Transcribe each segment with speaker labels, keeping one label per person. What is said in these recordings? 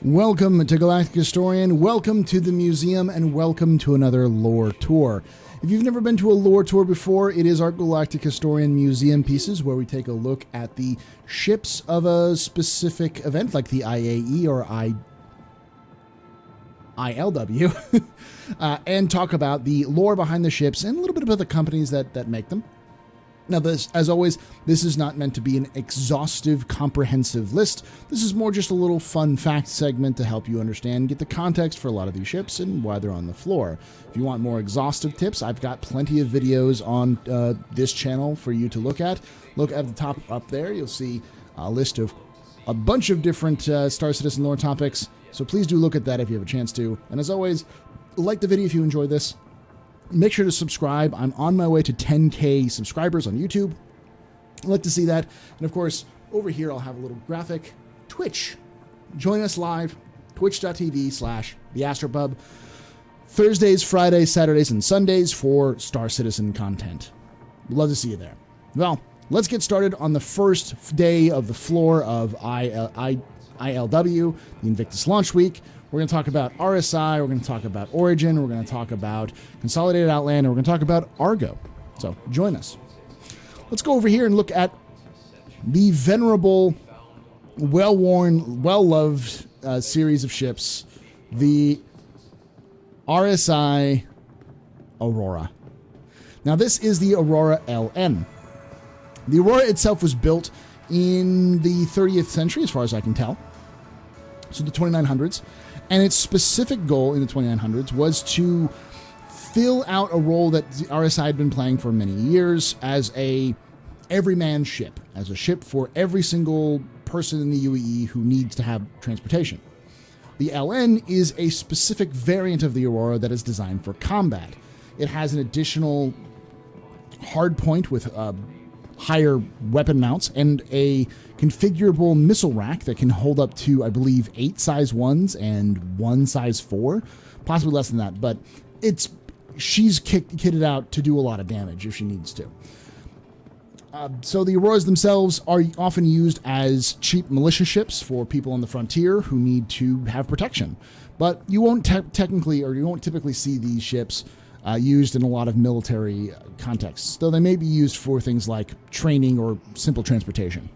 Speaker 1: Welcome to Galactic Historian, welcome to the museum, and welcome to another lore tour. If you've never been to a lore tour before, it is our Galactic Historian museum pieces where we take a look at the ships of a specific event, like the IAE or ILW, and talk about the lore behind the ships and a little bit about the companies that make them. Now, this, as always, this is not meant to be an exhaustive, comprehensive list. This is more just a little fun fact segment to help you understand, get the context for a lot of these ships and why they're on the floor. If you want more exhaustive tips, I've got plenty of videos on this channel for you to look at. Look at the top up there. You'll see a list of a bunch of different Star Citizen lore topics. So please do look at that if you have a chance to. And as always, like the video if you enjoyed this. Make sure to subscribe. I'm on my way to 10K subscribers on YouTube. I'd like to see that. And of course, over here, I'll have a little graphic. Twitch. Join us live. Twitch.tv/theastropub. Thursdays, Fridays, Saturdays, and Sundays for Star Citizen content. We'd love to see you there. Well, let's get started on the first day of the floor of ILW, the Invictus Launch Week. We're going to talk about RSI, we're going to talk about Origin, we're going to talk about Consolidated Outland, and we're going to talk about Argo. So join us. Let's go over here and look at the venerable, well-worn, well-loved series of ships, the RSI Aurora. Now this is the Aurora LN. The Aurora itself was built in the 30th century, as far as I can tell. So the 2900s. And its specific goal in the 2900s was to fill out a role that the RSI had been playing for many years as a everyman ship, as a ship for every single person in the UEE who needs to have transportation. The LN is a specific variant of the Aurora that is designed for combat. It has an additional hard point with higher weapon mounts and a configurable missile rack that can hold up to, I believe, 8 size 1s and 1 size 4, possibly less than that, but she's kitted out to do a lot of damage if she needs to. So the Auroras themselves are often used as cheap militia ships for people on the frontier who need to have protection, but you won't typically see these ships used in a lot of military contexts, though they may be used for things like training or simple transportation.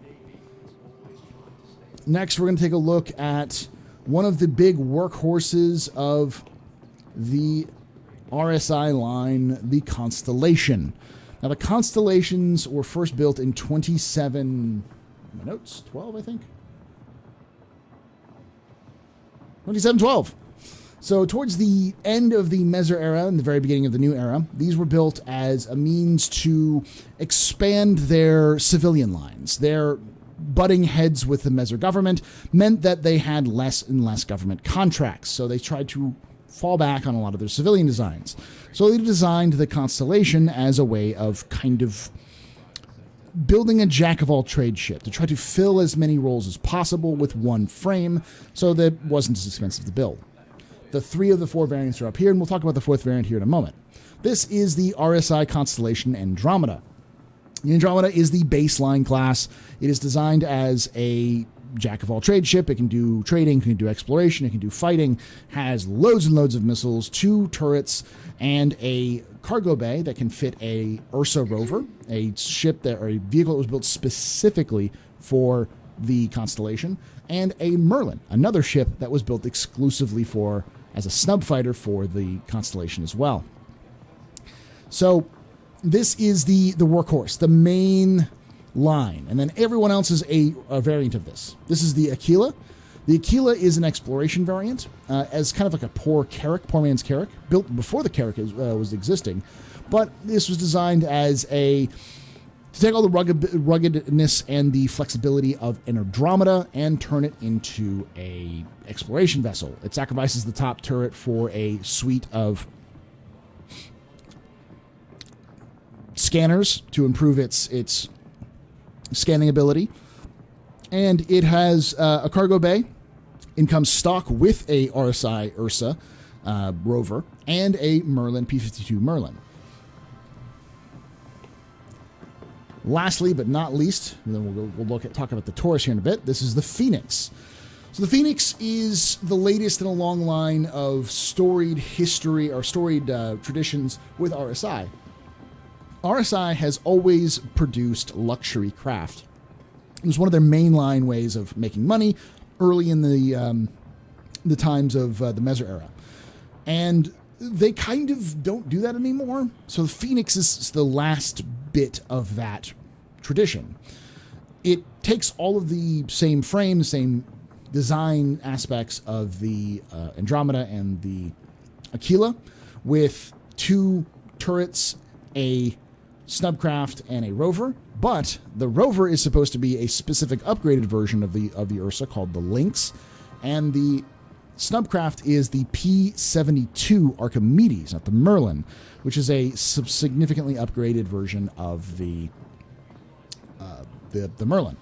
Speaker 1: Next, we're going to take a look at one of the big workhorses of the RSI line, the Constellation. Now, the Constellations were first built in 12, I think? 2712. So towards the end of the Meser era and the very beginning of the new era, these were built as a means to expand their civilian lines. Their butting heads with the Meser government meant that they had less and less government contracts. So they tried to fall back on a lot of their civilian designs. So they designed the Constellation as a way of kind of building a jack-of-all-trades ship to try to fill as many roles as possible with one frame so that it wasn't as expensive to build. The 3 of the 4 variants are up here, and we'll talk about the 4th variant here in a moment. This is the RSI Constellation Andromeda. The Andromeda is the baseline class. It is designed as a jack-of-all-trades ship. It can do trading, it can do exploration, it can do fighting, has loads and loads of missiles, 2 turrets, and a cargo bay that can fit a Ursa rover, a vehicle that was built specifically for the Constellation, and a Merlin, another ship that was built exclusively as a snub fighter for the Constellation as well. So this is the workhorse, the main line, and then everyone else is a variant of this. This is the Aquila. The Aquila is an exploration variant, as kind of like a poor man's Carrack, built before the Carrack was existing, but this was designed as to take all the ruggedness and the flexibility of an Andromeda and turn it into a exploration vessel. It sacrifices the top turret for a suite of scanners to improve its scanning ability. And it has a cargo bay. It comes stock with a RSI Ursa rover and a Merlin P-52 Merlin. Lastly, but not least, and then we'll talk about the Taurus here in a bit. This is the Phoenix. So the Phoenix is the latest in a long line of storied history or storied traditions with RSI. RSI has always produced luxury craft. It was one of their mainline ways of making money early in the times of the Meso era. And they kind of don't do that anymore. So the Phoenix is the last bit of that tradition. It takes all of the same frame, the same design aspects of the Andromeda and the Aquila, with 2 turrets, a snubcraft, and a rover. But the rover is supposed to be a specific upgraded version of the Ursa called the Lynx, and the snubcraft is the P-72 Archimedes, not the Merlin, which is a significantly upgraded version of the Merlin.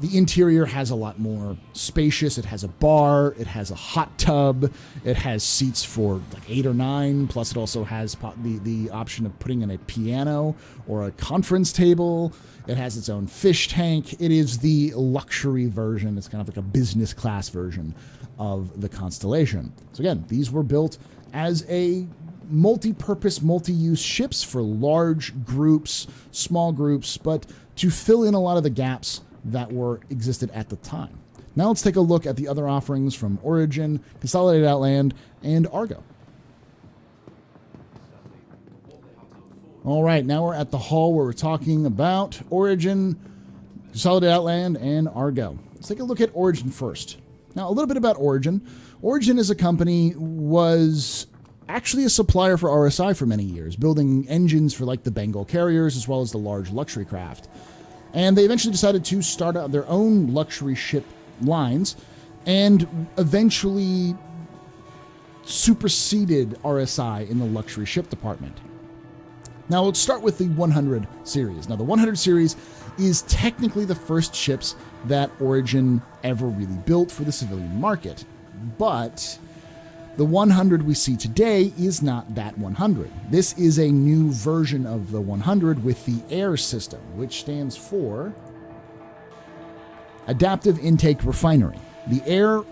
Speaker 1: The interior has a lot more spacious. It has a bar. It has a hot tub. It has seats for like 8 or 9. Plus, it also has the option of putting in a piano or a conference table. It has its own fish tank. It is the luxury version. It's kind of like a business class version of the Constellation. So again, these were built as a multi-purpose, multi-use ships for large groups, small groups, but to fill in a lot of the gaps that existed at the time. Now let's take a look at the other offerings from Origin, Consolidated Outland, and Argo. All right, now we're at the hall where we're talking about Origin, Consolidated Outland, and Argo. Let's take a look at Origin first. Now, a little bit about Origin. Origin as a company was actually a supplier for RSI for many years, building engines for like the Bengal carriers as well as the large luxury craft. And they eventually decided to start out their own luxury ship lines and eventually superseded RSI in the luxury ship department. Now, let's start with the 100 series. Now, the 100 series is technically the first ships that Origin ever really built for the civilian market. But the 100 we see today is not that 100. This is a new version of the 100 with the AIR system, which stands for Adaptive Intake Refinery. The air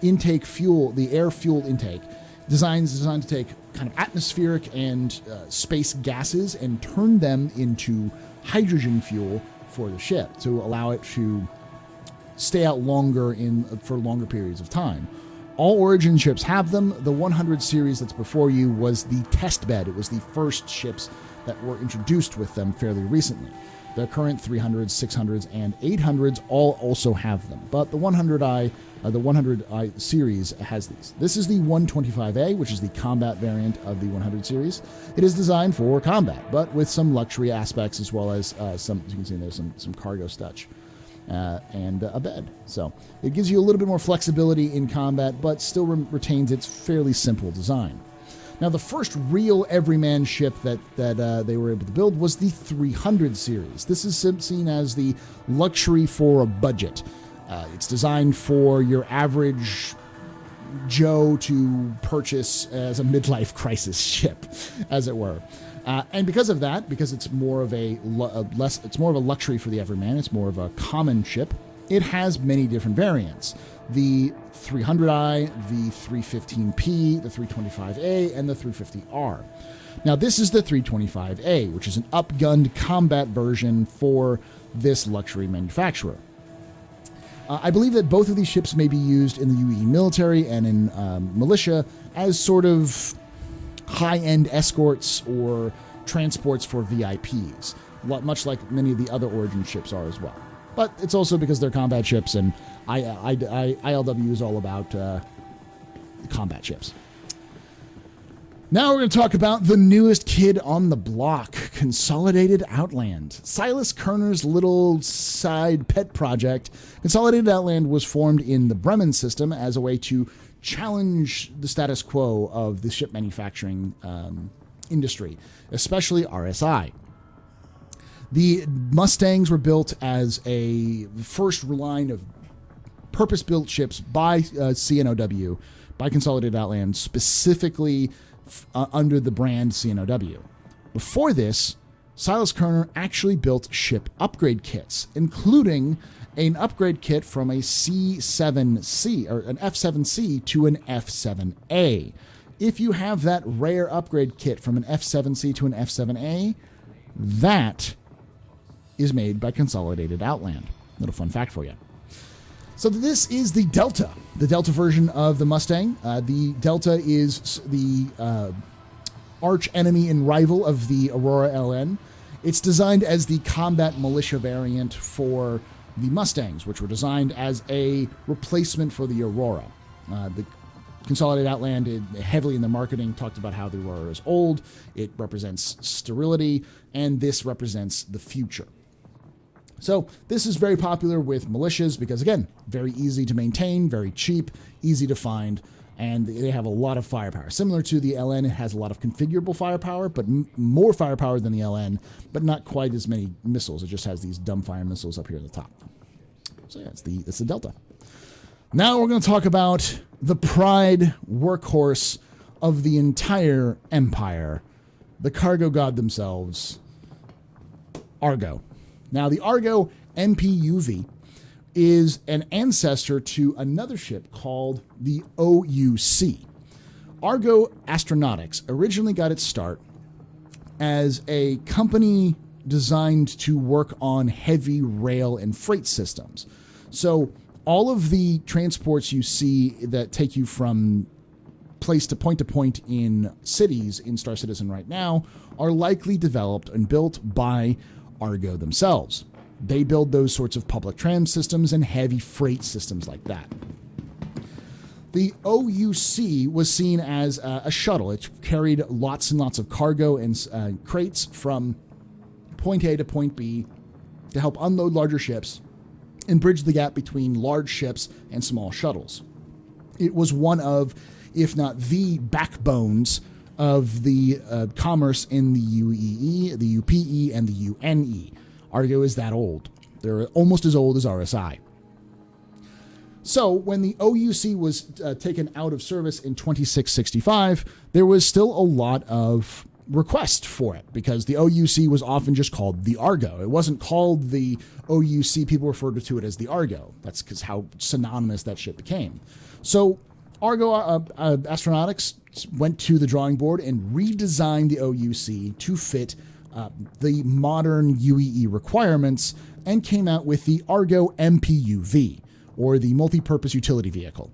Speaker 1: fuel intake, designed to take kind of atmospheric and space gases and turn them into hydrogen fuel for the ship to allow it to stay out longer for longer periods of time. All Origin ships have them. The 100 series that's before you was the test bed. It was the first ships that were introduced with them fairly recently. The current 300s, 600s, and 800s all also have them. But the 100i series has these. This is the 125A, which is the combat variant of the 100 series. It is designed for combat, but with some luxury aspects as well as some, as you can see, there's some cargo stuff. And a bed. So it gives you a little bit more flexibility in combat, but still retains its fairly simple design. Now, the first real everyman ship that they were able to build was the 300 series. This is seen as the luxury for a budget. It's designed for your average Joe to purchase as a midlife crisis ship, as it were. And because of that, because it's more of a luxury for the everyman, it's more of a common ship, it has many different variants. The 300i, the 315P, the 325A, and the 350R. Now, this is the 325A, which is an upgunned combat version for this luxury manufacturer. I believe that both of these ships may be used in the UAE military and in militia as sort of high-end escorts or transports for VIPs, much like many of the other Origin ships are as well. But it's also because they're combat ships, and ILW is all about combat ships. Now we're going to talk about the newest kid on the block, Consolidated Outland. Silas Kerner's little side pet project, Consolidated Outland was formed in the Bremen system as a way to challenge the status quo of the ship manufacturing industry, especially RSI. The Mustangs were built as a first line of purpose-built ships by CNOU, by Consolidated Outland, specifically under the brand CNOU. Before this, Silas Kerner actually built ship upgrade kits, including an upgrade kit from a C7C, or an F7C to an F7A. If you have that rare upgrade kit from an F7C to an F7A, that is made by Consolidated Outland. Little fun fact for you. So this is the Delta version of the Mustang. The Delta is the arch enemy and rival of the Aurora LN. It's designed as the combat militia variant for the Mustangs, which were designed as a replacement for the Aurora. The Consolidated Outland, heavily in their marketing, talked about how the Aurora is old, it represents sterility, and this represents the future. So this is very popular with militias because, again, very easy to maintain, very cheap, easy to find, and they have a lot of firepower. Similar to the LN, it has a lot of configurable firepower, but more firepower than the LN, but not quite as many missiles. It just has these dumbfire missiles up here at the top. So yeah, it's the Delta. Now we're going to talk about the pride workhorse of the entire empire, the cargo god themselves, Argo. Now, the Argo MPUV is an ancestor to another ship called the OUC. Argo Astronautics originally got its start as a company designed to work on heavy rail and freight systems. So all of the transports you see that take you from place to point in cities in Star Citizen right now are likely developed and built by Argo themselves. They build those sorts of public tram systems and heavy freight systems like that. The OUC was seen as a shuttle. It carried lots and lots of cargo and crates from point A to point B to help unload larger ships and bridge the gap between large ships and small shuttles. It was one of, if not the backbones of the commerce in the UEE, the UPE, and the UNE. Argo is that old. They're almost as old as RSI. So when the OUC was taken out of service in 2665, there was still a lot of request for it because the OUC was often just called the Argo. It wasn't called the OUC. People referred to it as the Argo. That's because how synonymous that ship became. So Argo Astronautics went to the drawing board and redesigned the OUC to fit the modern UEE requirements and came out with the Argo MPUV, or the Multi-Purpose Utility Vehicle.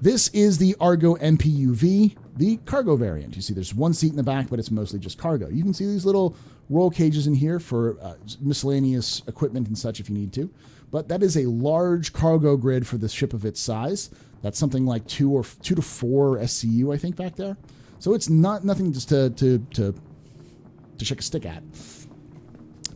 Speaker 1: This is the Argo MPUV, the cargo variant. You see there's one seat in the back, but it's mostly just cargo. You can see these little roll cages in here for miscellaneous equipment and such if you need to. But that is a large cargo grid for the ship of its size. That's something like 2 to 4 SCU, I think, back there. So it's nothing just to shake a stick at.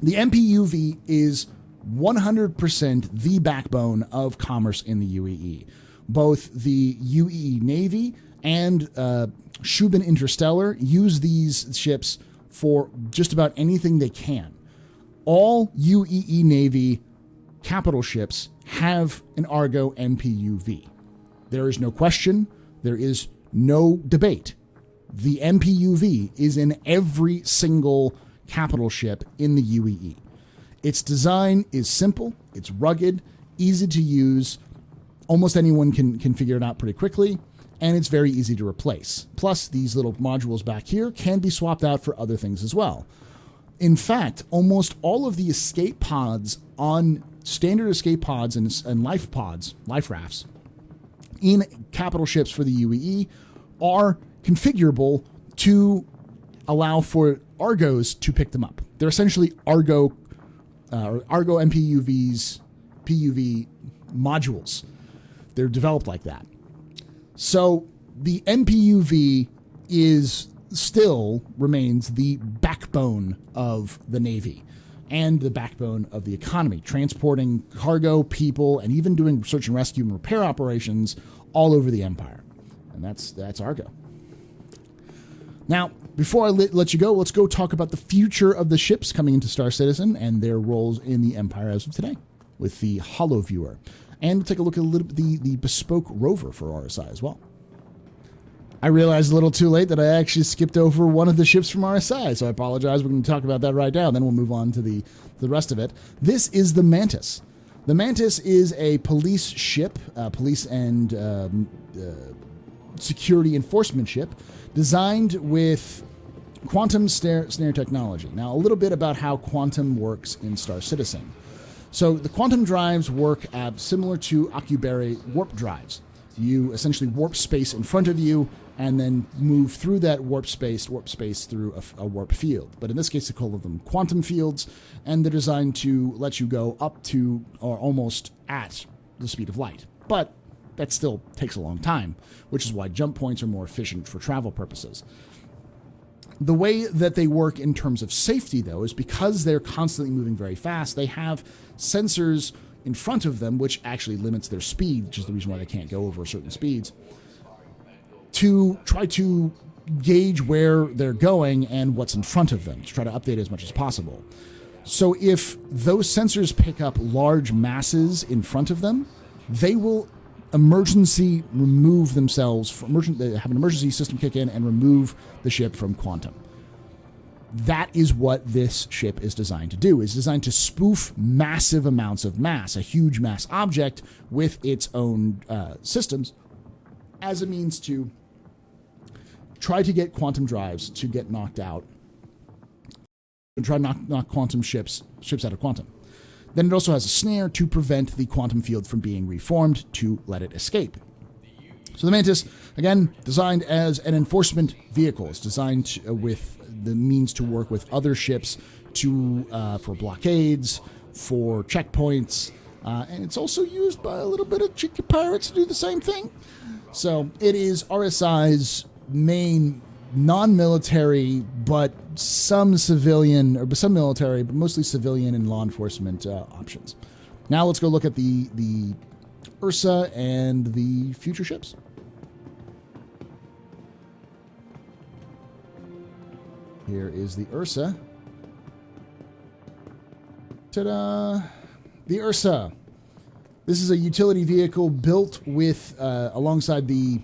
Speaker 1: The MPUV is 100% the backbone of commerce in the UEE. Both the UEE Navy and Shubin Interstellar use these ships for just about anything they can. All UEE Navy capital ships have an Argo MPUV. There is no question. There is no debate. The MPUV is in every single capital ship in the UEE. Its design is simple, it's rugged, easy to use, almost anyone can figure it out pretty quickly, and it's very easy to replace. Plus, these little modules back here can be swapped out for other things as well. In fact, almost all of the escape pods on standard escape pods and life rafts, in capital ships for the UEE are configurable to allow for Argos to pick them up. They're essentially Argo MPUV's PUV modules. They're developed like that. So the MPUV still remains the backbone of the Navy and the backbone of the economy, transporting cargo, people, and even doing search and rescue and repair operations all over the Empire. And that's Argo. Now, before I let you go, let's go talk about the future of the ships coming into Star Citizen and their roles in the Empire as of today with the Holo Viewer. And we'll take a look at the bespoke rover for RSI as well. I realized a little too late that I actually skipped over one of the ships from RSI, so I apologize. We're going to talk about that right now, then we'll move on to the rest of it. This is the Mantis. The Mantis is a police ship, police and security enforcement ship, designed with quantum snare technology. Now, a little bit about how quantum works in Star Citizen. So the quantum drives work similar to Akubari warp drives. You essentially warp space in front of you and then move through that warp space through a warp field. But in this case, they call them quantum fields, and they're designed to let you go up to or almost at the speed of light. But that still takes a long time, which is why jump points are more efficient for travel purposes. The way that they work in terms of safety, though, is because they're constantly moving very fast, they have sensors in front of them, which actually limits their speed, which is the reason why they can't go over certain speeds, to try to gauge where they're going and what's in front of them, to try to update as much as possible. So if those sensors pick up large masses in front of them, they will emergency remove themselves, they have an emergency system kick in and remove the ship from quantum. That is what this ship is designed to do. It's designed to spoof massive amounts of mass, a huge mass object with its own systems, as a means to try to get quantum drives to get knocked out and try to knock quantum ships out of quantum. Then it also has a snare to prevent the quantum field from being reformed to let it escape. So the Mantis, again, designed as an enforcement vehicle. It's designed with the means to work with other ships for blockades, for checkpoints, and it's also used by a little bit of cheeky pirates to do the same thing. So it is RSI's main non-military, but some civilian, or some military, but mostly civilian and law enforcement options. Now let's go look at the Ursa and the future ships. Here is the Ursa. Ta-da! The Ursa. This is a utility vehicle built with alongside the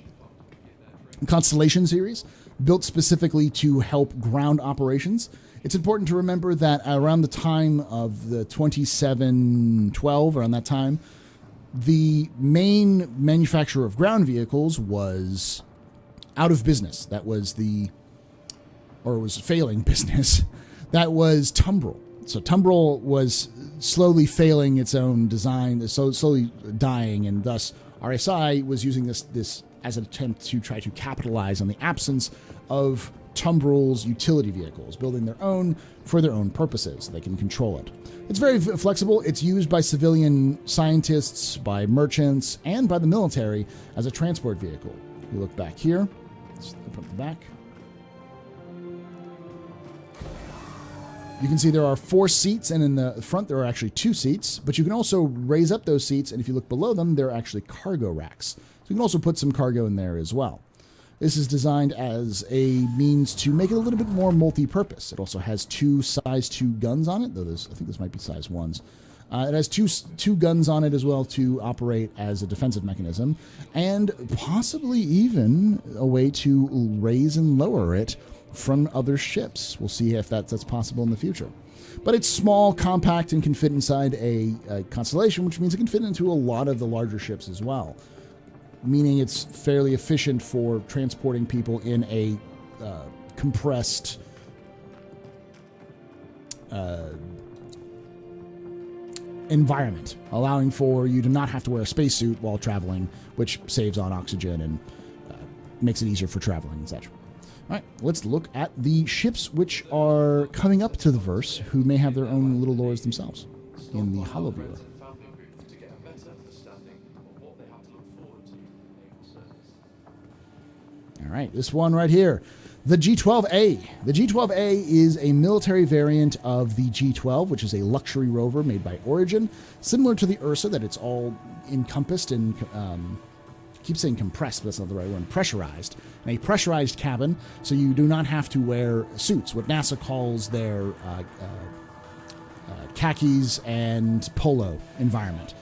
Speaker 1: Constellation series, built specifically to help ground operations. It's important to remember that around the time of the 2712, around that time, the main manufacturer of ground vehicles was out of business. That was was failing business. That was Tumbril. So Tumbril was slowly failing its own design, so slowly dying, and thus RSI was using this as an attempt to try to capitalize on the absence of Tumbril's utility vehicles, building their own for their own purposes so they can control it. It's very flexible. It's used by civilian scientists, by merchants, and by the military as a transport vehicle. You look back here. Let's open up the back. You can see there are 4 seats, and in the front there are actually 2 seats, but you can also raise up those seats, and if you look below them, there are actually cargo racks. So you can also put some cargo in there as well. This is designed as a means to make it a little bit more multi-purpose. It also has 2 size 2 guns on it, though I think this might be size 1s. It has two guns on it as well to operate as a defensive mechanism, and possibly even a way to raise and lower it from other ships. We'll see if that's possible in the future. But it's small, compact, and can fit inside a Constellation, which means it can fit into a lot of the larger ships as well, meaning it's fairly efficient for transporting people in a compressed environment, allowing for you to not have to wear a spacesuit while traveling, which saves on oxygen and makes it easier for traveling and such. All right, let's look at the ships which are coming up to the verse, who may have their own little lores themselves in the Holoviewer. All right, this one right here, the G12A. The G12A is a military variant of the G12, which is a luxury rover made by Origin, similar to the Ursa, that it's all encompassed and keep saying compressed, but that's not the right word, pressurized. And a pressurized cabin, so you do not have to wear suits, what NASA calls their khakis and polo environment.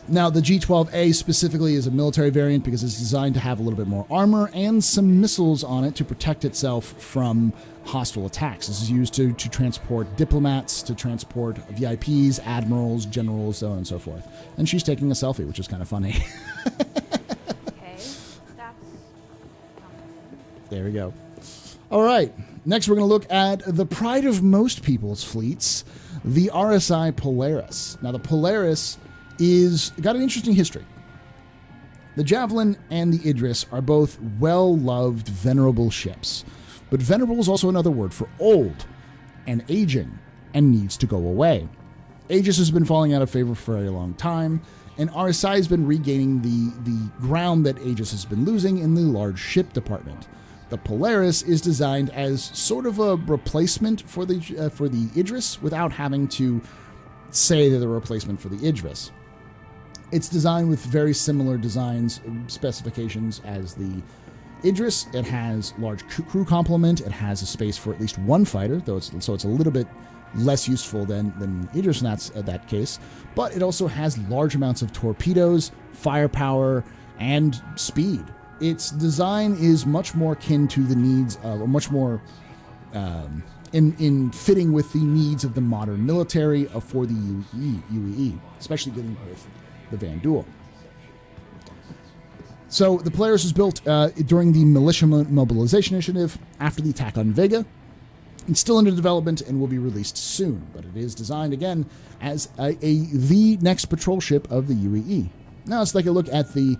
Speaker 1: Now, the G12A specifically is a military variant because it's designed to have a little bit more armor and some missiles on it to protect itself from hostile attacks. This is used to transport diplomats, to transport VIPs, admirals, generals, so on and so forth. And she's taking a selfie, which is kind of funny.
Speaker 2: Okay, that's...
Speaker 1: There we go. All right, next we're going to look at the pride of most people's fleets, the RSI Polaris. Now, the Polaris got an interesting history. The Javelin and the Idris are both well-loved, venerable ships. But venerable is also another word for old and aging and needs to go away. Aegis has been falling out of favor for a very long time, and RSI has been regaining the ground that Aegis has been losing in the large ship department. The Polaris is designed as sort of a replacement for the Idris without having to say they're the replacement for the Idris. It's designed with very similar designs, specifications as the Idris. It has large crew complement. It has a space for at least one fighter, so it's a little bit less useful than Idris in that case. But it also has large amounts of torpedoes, firepower, and speed. Its design is much more akin to the needs of, or much more in fitting with the needs of the modern military for the UEE, especially dealing with the Van Duel. So the Polaris was built during the Militia Mobilization Initiative after the attack on Vega. It's still under development and will be released soon, but it is designed again as the next patrol ship of the UEE. Now let's take a look at the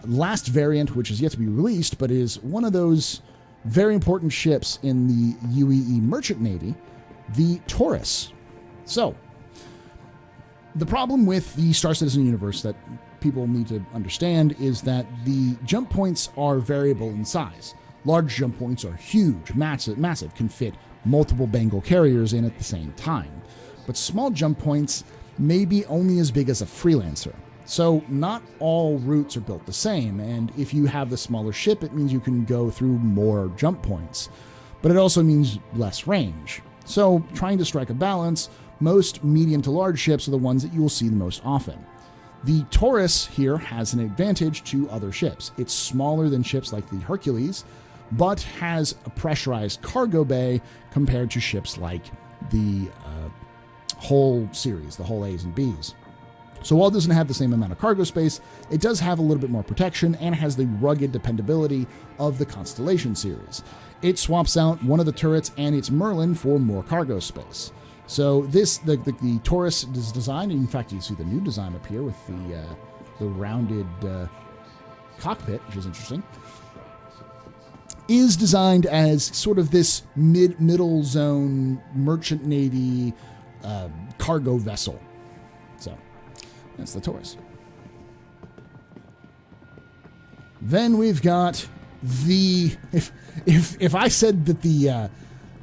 Speaker 1: last variant, which is yet to be released, but is one of those very important ships in the UEE Merchant Navy, the Taurus. So, the problem with the Star Citizen universe that people need to understand is that the jump points are variable in size. Large jump points are huge, massive, can fit multiple Bengal carriers in at the same time. But small jump points may be only as big as a freelancer. So not all routes are built the same, and if you have the smaller ship, it means you can go through more jump points. But it also means less range. So trying to strike a balance, most medium to large ships are the ones that you will see the most often. The Taurus here has an advantage to other ships. It's smaller than ships like the Hercules, but has a pressurized cargo bay compared to ships like the whole series, the whole A's and B's. So while it doesn't have the same amount of cargo space, it does have a little bit more protection and has the rugged dependability of the Constellation series. It swaps out one of the turrets and its Merlin for more cargo space. So the Taurus is designed, in fact you see the new design up here with the rounded cockpit, which is interesting, is designed as sort of this middle zone merchant navy cargo vessel. So that's the Taurus. Then we've got if I said that the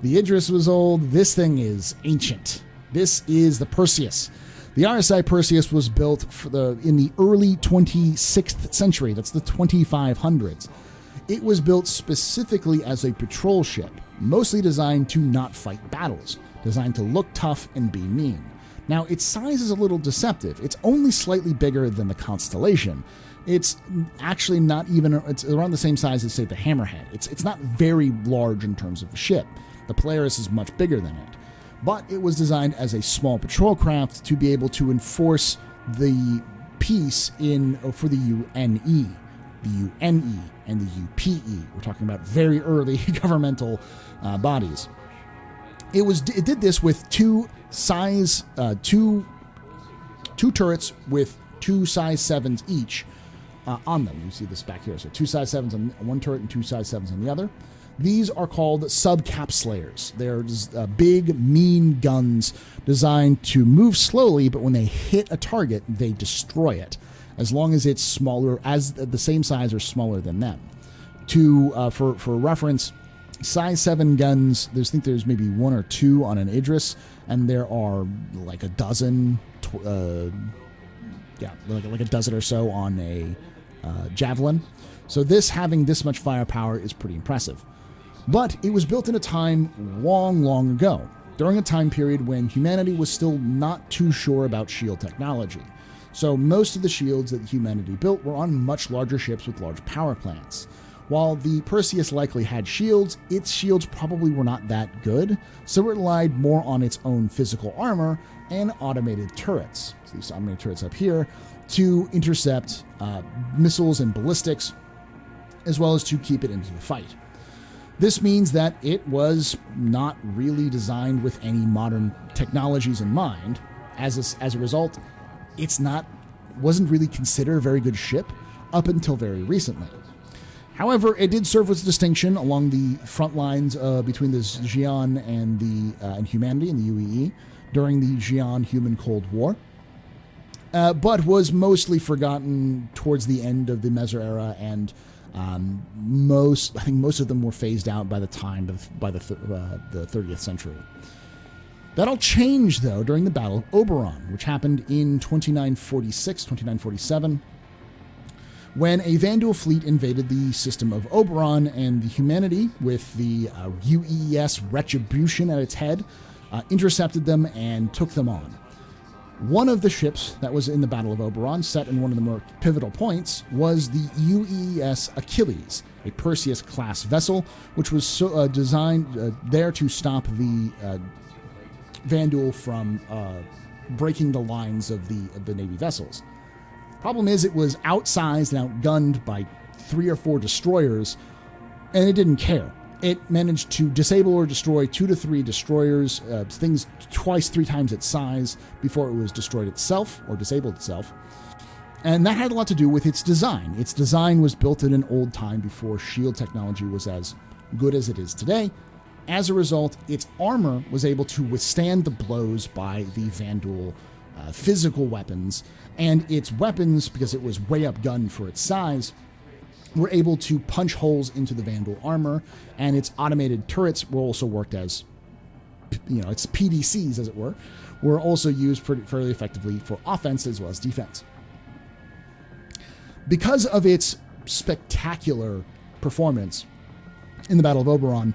Speaker 1: Idris was old, this thing is ancient. This is the Perseus. The RSI Perseus was built in the early 26th century. That's the 2500s. It was built specifically as a patrol ship, mostly designed to not fight battles, designed to look tough and be mean. Now, its size is a little deceptive. It's only slightly bigger than the Constellation. It's actually not even, it's around the same size as, say, the Hammerhead. It's not very large in terms of a ship. The Polaris is much bigger than it. But it was designed as a small patrol craft to be able to enforce the peace for the UNE, the UNE, and the UPE. We're talking about very early governmental bodies. It did this with two turrets with two size 7s each on them. You see this back here. So two size 7s on one turret and two size 7s on the other. These are called subcapsulators. They're big, mean guns designed to move slowly, but when they hit a target, they destroy it, as long as it's smaller, as the same size or smaller than them. For reference, size 7 guns, I think there's maybe one or two on an Idris, and there are like a dozen, like a dozen or so on a Javelin. So having this much firepower is pretty impressive. But it was built in a time long, long ago, during a time period when humanity was still not too sure about shield technology. So most of the shields that humanity built were on much larger ships with large power plants. While the Perseus likely had shields, its shields probably were not that good, so it relied more on its own physical armor and automated turrets. So these automated turrets up here to intercept missiles and ballistics, as well as to keep it into the fight. This means that it was not really designed with any modern technologies in mind. As a result, wasn't really considered a very good ship up until very recently. However, it did serve with distinction along the front lines between the Xi'an and humanity in the UEE during the Xi'an-Human Cold War, but was mostly forgotten towards the end of the Meso era, and I think most of them were phased out by the 30th century. That all changed, though, during the Battle of Oberon, which happened in 2946, 2947. When a Vandal fleet invaded the system of Oberon, and the humanity, with the UES Retribution at its head, intercepted them and took them on. One of the ships that was in the Battle of Oberon, set in one of the more pivotal points, was the UES Achilles, a Perseus-class vessel, which was designed there to stop the Vandal from breaking the lines of the Navy vessels. Problem is, it was outsized and outgunned by 3 or 4 destroyers, and it didn't care. It managed to disable or destroy 2 to 3 destroyers, things 3 times its size, before it was destroyed itself or disabled itself. And that had a lot to do with its design. Its design was built in an old time before shield technology was as good as it is today. As a result, its armor was able to withstand the blows by the Vandal physical weapons, and its weapons, because it was way outgunned for its size, were able to punch holes into the Vandal armor, and its automated turrets were also worked as, its PDCs, as it were also used fairly effectively for offense as well as defense. Because of its spectacular performance in the Battle of Oberon,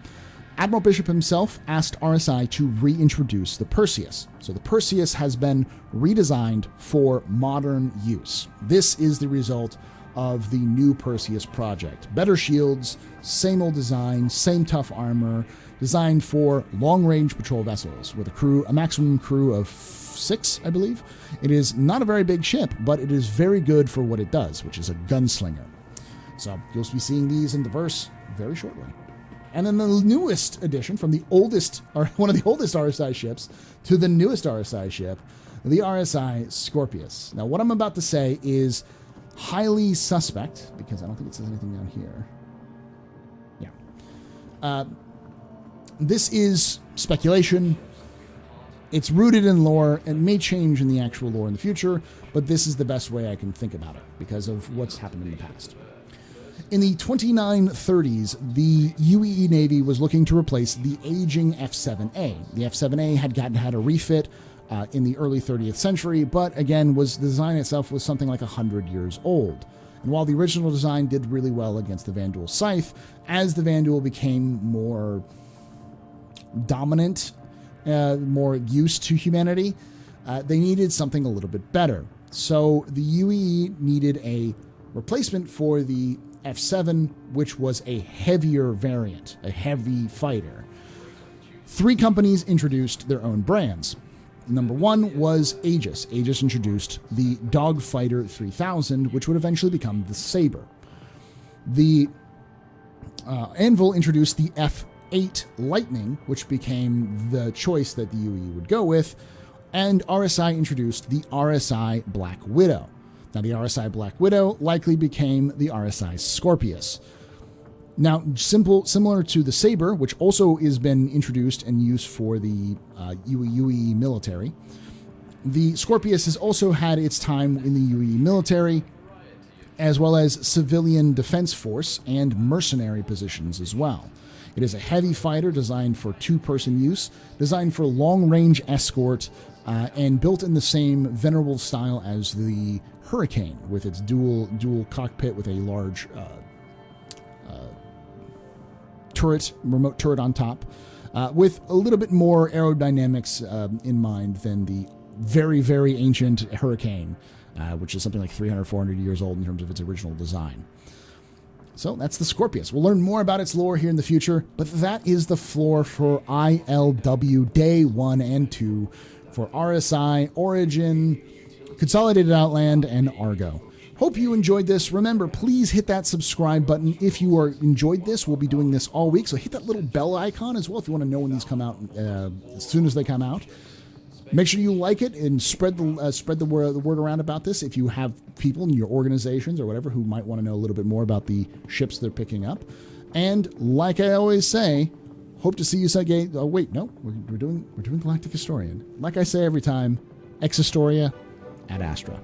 Speaker 1: Admiral Bishop himself asked RSI to reintroduce the Perseus. So the Perseus has been redesigned for modern use. This is the result of the new Perseus project. Better shields, same old design, same tough armor, designed for long-range patrol vessels with a maximum crew of 6, I believe. It is not a very big ship, but it is very good for what it does, which is a gunslinger. So you'll be seeing these in the verse very shortly. And then the newest addition, from the oldest, or one of the oldest RSI ships to the newest RSI ship, the RSI Scorpio. Now, what I'm about to say is highly suspect, because I don't think it says anything down here. Yeah. This is speculation. It's rooted in lore and may change in the actual lore in the future, but this is the best way I can think about it because of what's happened in the past. In the 2930s, the UEE Navy was looking to replace the aging F-7A. The F-7A had a refit in the early 30th century, but again, the design itself was something like 100 years old. And while the original design did really well against the Vandal Scythe, as the Vandal became more dominant, more used to humanity, they needed something a little bit better. So the UEE needed a replacement for the F7, which was a heavier variant, a heavy fighter. 3 companies introduced their own brands. Number 1 was Aegis. Aegis introduced the Dogfighter 3000, which would eventually become the Sabre. The Anvil introduced the F8 Lightning, which became the choice that the UE would go with, and RSI introduced the RSI Black Widow. Now, the RSI Black Widow likely became the RSI Scorpio. Now, similar to the Sabre, which also has been introduced and used for the UE military, the Scorpio has also had its time in the UE military, as well as civilian defense force and mercenary positions as well. It is a heavy fighter designed for 2-person use, designed for long-range escort, and built in the same venerable style as the Hurricane, with its dual cockpit with a large remote turret on top, with a little bit more aerodynamics in mind than the very, very ancient Hurricane, which is something like 300, 400 years old in terms of its original design. So that's the Scorpius. We'll learn more about its lore here in the future, but that is the floor for ILW Day 1 and 2 for RSI, Origin, Consolidated Outland, and Argo. Hope you enjoyed this. Remember, please hit that subscribe button if you enjoyed this. We'll be doing this all week, so hit that little bell icon as well if you want to know when these come out as soon as they come out. Make sure you like it and spread the word around about this if you have people in your organizations or whatever who might want to know a little bit more about the ships they're picking up. And like I always say, hope to see you again. Oh wait, no, we're doing Galactic Historian. Like I say every time, ex Historia ad Astra.